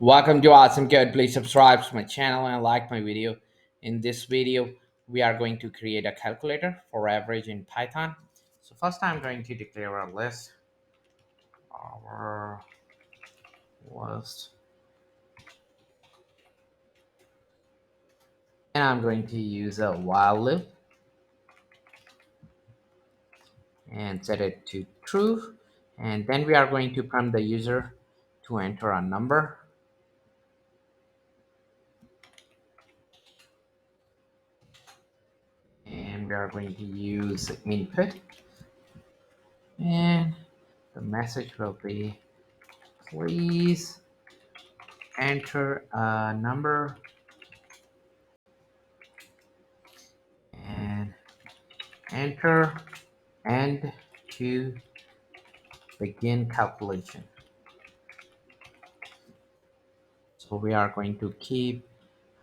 Welcome to Awesome Code. Please subscribe to my channel and like my video. In this video, we are going to create a calculator for average in Python. So first I'm going to declare a list, our list, and I'm going to use a while loop and set it to true. And then we are going to prompt the user to enter a number. And we are going to use input, and the message will be please enter a number and enter and to begin calculation. So we are going to keep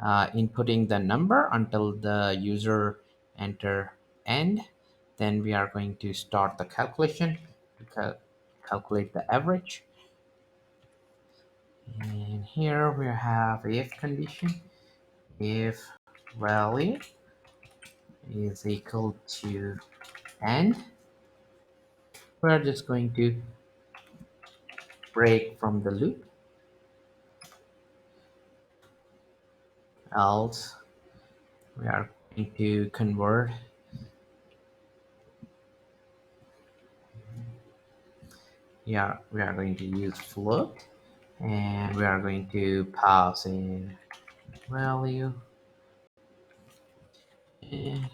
inputting the number until the user enter end. Then we are going to start the calculation to calculate the average. And here we have if condition. If value is equal to end, we're just going to break from the loop, else we are going to convert. Yeah, we are going to use float, and we are going to pass in value and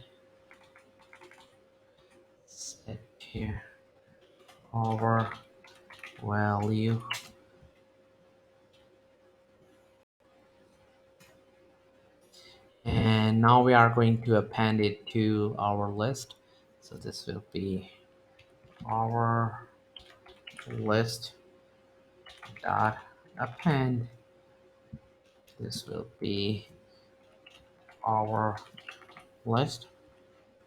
set here over value. And now we are going to append it to our list. So this will be our list dot append. This will be our list.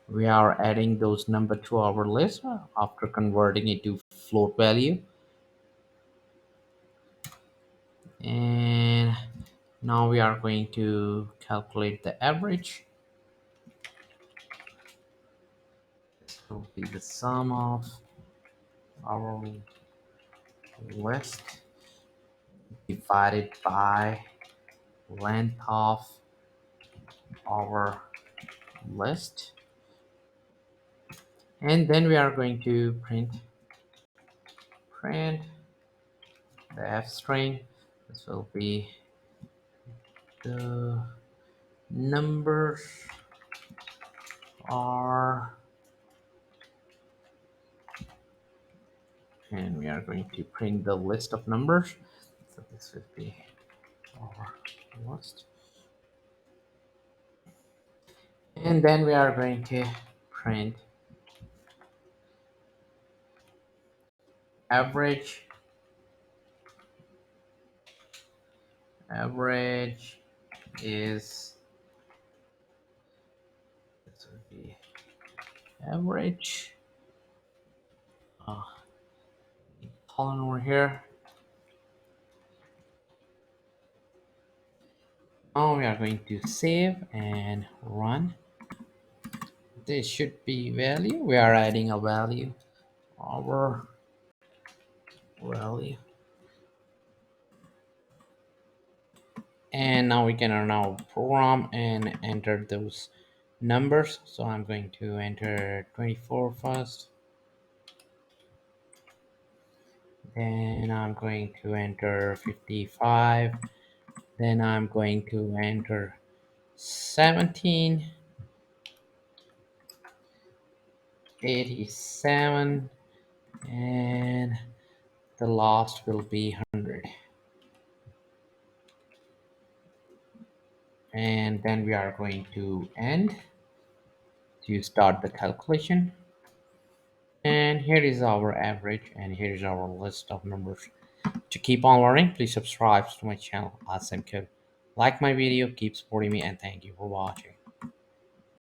We are adding those number to our list after converting it to float value. And now we are going to calculate the average. This will be the sum of our list divided by length of our list. And then we are going to print the f string. This will be the numbers are, and we are going to print the list of numbers. So this will be our list. And then we are going to print average. Average is, this would be average. Column over here. Now we are going to save and run. This should be value. We are adding a value, our value. And now we can run our program and enter those numbers. So I'm going to enter 24 first. Then I'm going to enter 55. Then I'm going to enter 17, 87, and the last will be 100. And then we are going to end to start the calculation. And here is our average, and here is our list of numbers. To keep on learning, please subscribe to my channel, Awesome Code. Like my video, keep supporting me, and thank you for watching.